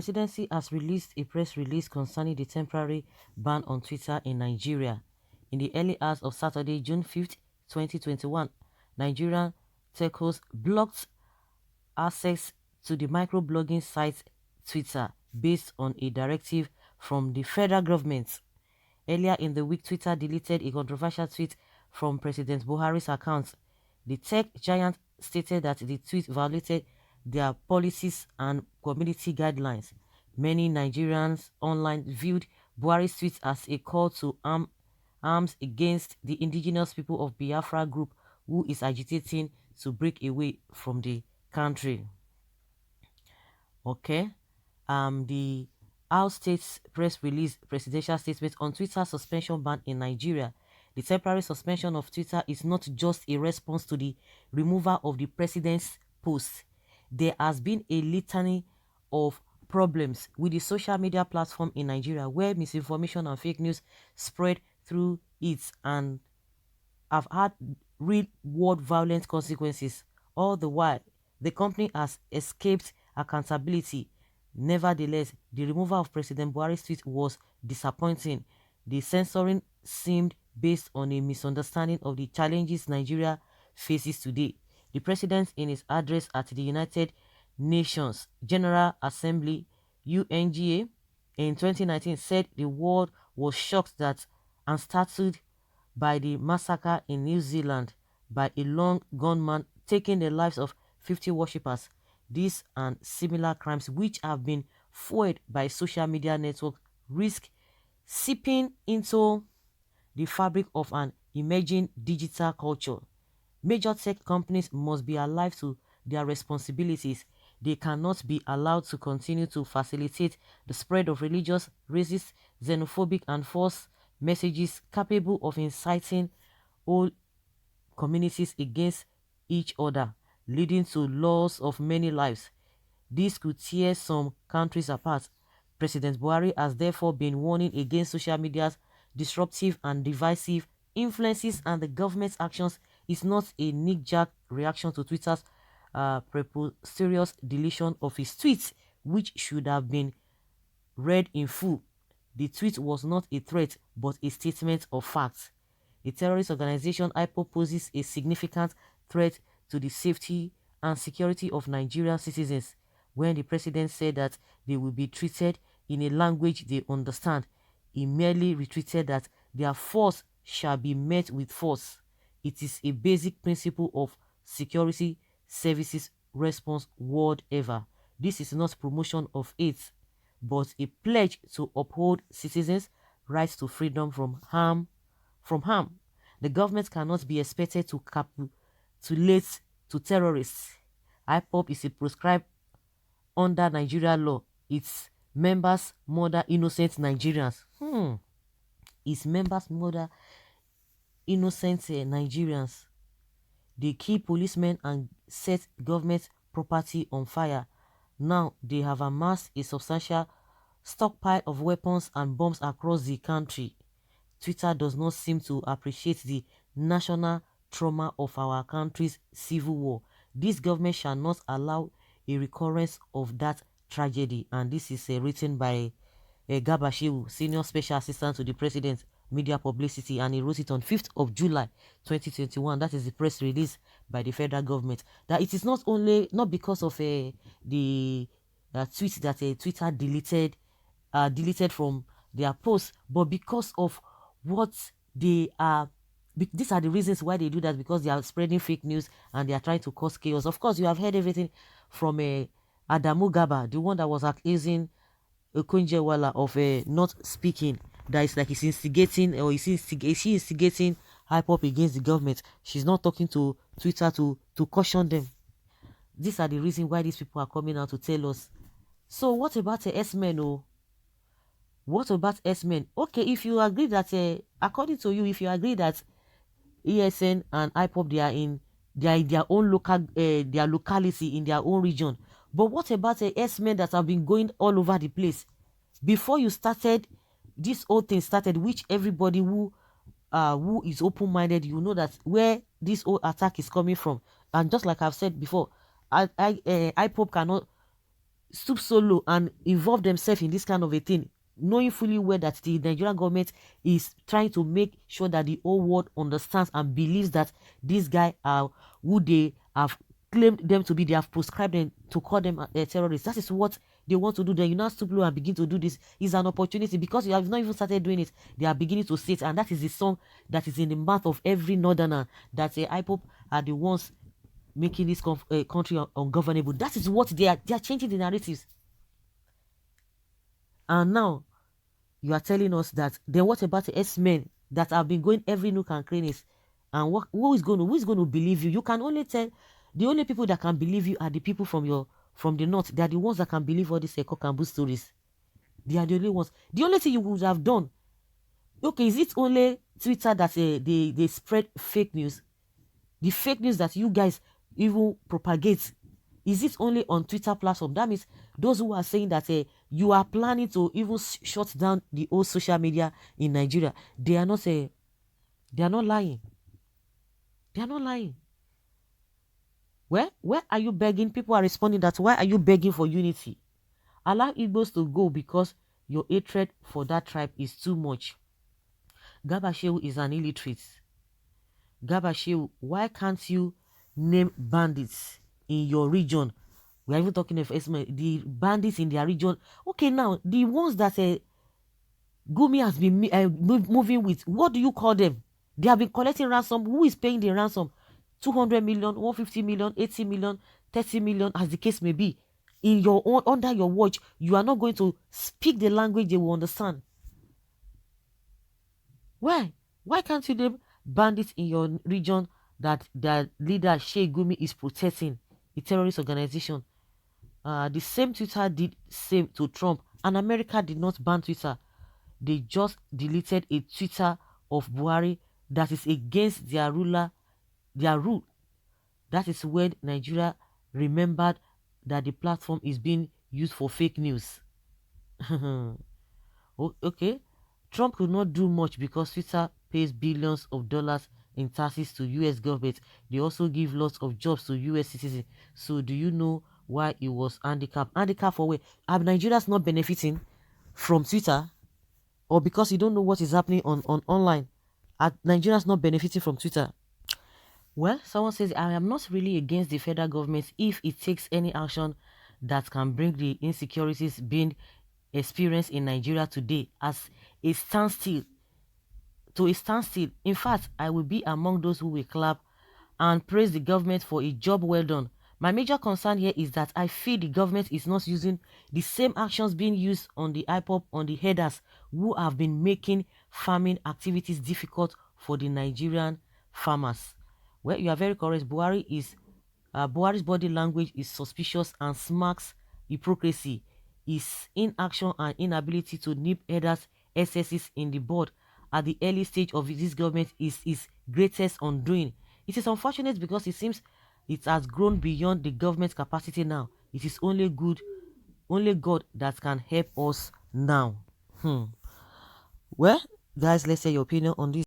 presidency has released a press release concerning the temporary ban on Twitter in Nigeria. In the early hours of Saturday, June 5th, 2021, Nigerian telcos blocked access to the microblogging site Twitter based on a directive from the federal government. Earlier in the week, Twitter deleted a controversial tweet from President Buhari's account. The tech giant stated that the tweet violated their policies and community guidelines. Many Nigerians online viewed Buhari's tweet as a call to arms against the indigenous people of Biafra group who is agitating to break away from the country. Okay. The House States press release presidential statement on Twitter suspension ban in Nigeria. The temporary suspension of Twitter is not just a response to the removal of the president's post. There has been a litany of problems with the social media platform in Nigeria where misinformation and fake news spread through it and have had real world violent consequences. All the while, the company has escaped accountability. Nevertheless, the removal of President Buhari's tweet was disappointing. The censoring seemed based on a misunderstanding of the challenges Nigeria faces today. The president, in his address at the United Nations General Assembly (UNGA) in 2019, said the world was shocked that and startled by the massacre in New Zealand by a lone gunman taking the lives of 50 worshippers. These and similar crimes, which have been fueled by social media networks, risk seeping into the fabric of an emerging digital culture. Major tech companies must be alive to their responsibilities. They cannot be allowed to continue to facilitate the spread of religious, racist, xenophobic, and false messages capable of inciting whole communities against each other, leading to loss of many lives. This could tear some countries apart. President Buhari has therefore been warning against social media's disruptive and divisive influences, and the government's actions is not a knee-jerk reaction to Twitter's preposterous deletion of his tweets, which should have been read in full. The tweet was not a threat but a statement of facts. The terrorist organization IPOB poses a significant threat to the safety and security of Nigerian citizens. When the president said that they will be treated in a language they understand, he merely retweeted that their force shall be met with force. It is a basic principle of security services response world ever. This is not promotion of hate, but a pledge to uphold citizens' rights to freedom from harm. The government cannot be expected to capitulate to terrorists. IPOB is a prescribed under Nigeria law. Its members murder innocent Nigerians. Its members murder innocent Nigerians. They kill policemen and set government property on fire. Now they have amassed a substantial stockpile of weapons and bombs across the country. Twitter does not seem to appreciate the national trauma of our country's civil war. This government shall not allow a recurrence of that tragedy. And this is written by Gabashewu, Senior Special Assistant to the President, Media Publicity, and he wrote it on 5th of July 2021. That is the press release by the federal government. That it is not because of the tweet that Twitter deleted from their posts, but because of what they are. These are the reasons why they do that, because they are spreading fake news and they are trying to cause chaos. Of course, you have heard everything from Adamu Gaba, the one that was accusing Okonjo-Iweala of not speaking. That is like he's instigating, or is she instigating hype-up against the government. She's not talking to Twitter to caution them. These are the reasons why these people are coming out to tell us. So what about the S-Men? What about S-Men? Okay, if you agree that, according to you, if you agree that ESN and IPOP, they are in their own local, their locality, in their own region. But what about the S-Men that have been going all over the place? Before you started, this whole thing started, which everybody who is open-minded, you know that where this whole attack is coming from. And just like I've said before, IPOP cannot stoop so low and involve themselves in this kind of a thing, knowing fully well that the Nigerian government is trying to make sure that the whole world understands and believes that these guys are who they have claimed them to be. They have prescribed them to call them terrorists. That is what they want to do. Then you now stoop low and begin to do this. Is an opportunity because you have not even started doing it. They are beginning to say it, and that is the song that is in the mouth of every northerner that IPOP are the ones making this country ungovernable. That is what they are. They are changing the narratives. And now you are telling us that then what about the S-men that have been going every nook and crannies? And who is going to believe you? You can only tell the only people that can believe you are the people from the north. They are the ones that can believe all these cock and bull stories. They are the only ones. The only thing you would have done, okay, is it only Twitter that they spread fake news? The fake news that you guys even propagate, is it only on Twitter platform? That means those who are saying that you are planning to even shut down the whole social media in Nigeria, they are not they are not lying. They are not lying. Where are you begging? People are responding that why are you begging for unity? Allow Igbos to go because your hatred for that tribe is too much. Gabashew is an illiterate. Gabashew, why can't you name bandits in your region? We are even talking of the bandits in their region. Okay, now the ones that Gumi has been moving with, what do you call them? They have been collecting ransom. Who is paying the ransom? 200 million, 150 million, 80 million, 30 million, as the case may be. In your own, under your watch, you are not going to speak the language they will understand. Why? Why can't you name bandits in your region that their leader Sheikh Gumi is protecting, a terrorist organization? The same Twitter did same to Trump, and America did not ban Twitter. They just deleted a Twitter of Buhari that is against their rule. That is when Nigeria remembered that the platform is being used for fake news. Okay, Trump could not do much because Twitter pays billions of dollars in taxes to US government. They also give lots of jobs to US citizens. So do you know why he was handicapped? Handicapped for where? Are Nigerians not benefiting from Twitter? Or because you don't know what is happening on online? Are Nigerians not benefiting from Twitter? Well, someone says, I am not really against the federal government if it takes any action that can bring the insecurities being experienced in Nigeria today as a standstill to a standstill. In fact, I will be among those who will clap and praise the government for a job well done. My major concern here is that I feel the government is not using the same actions being used on the IPOP, on the headers who have been making farming activities difficult for the Nigerian farmers. Well, you are very correct. Buhari's body language is suspicious and smacks hypocrisy. His inaction and inability to nip headers excesses in the board at the early stage of this government is his greatest undoing. It is unfortunate because it seems it has grown beyond the government's capacity now. It is only God that can help us now. Well, guys, let's say your opinion on this.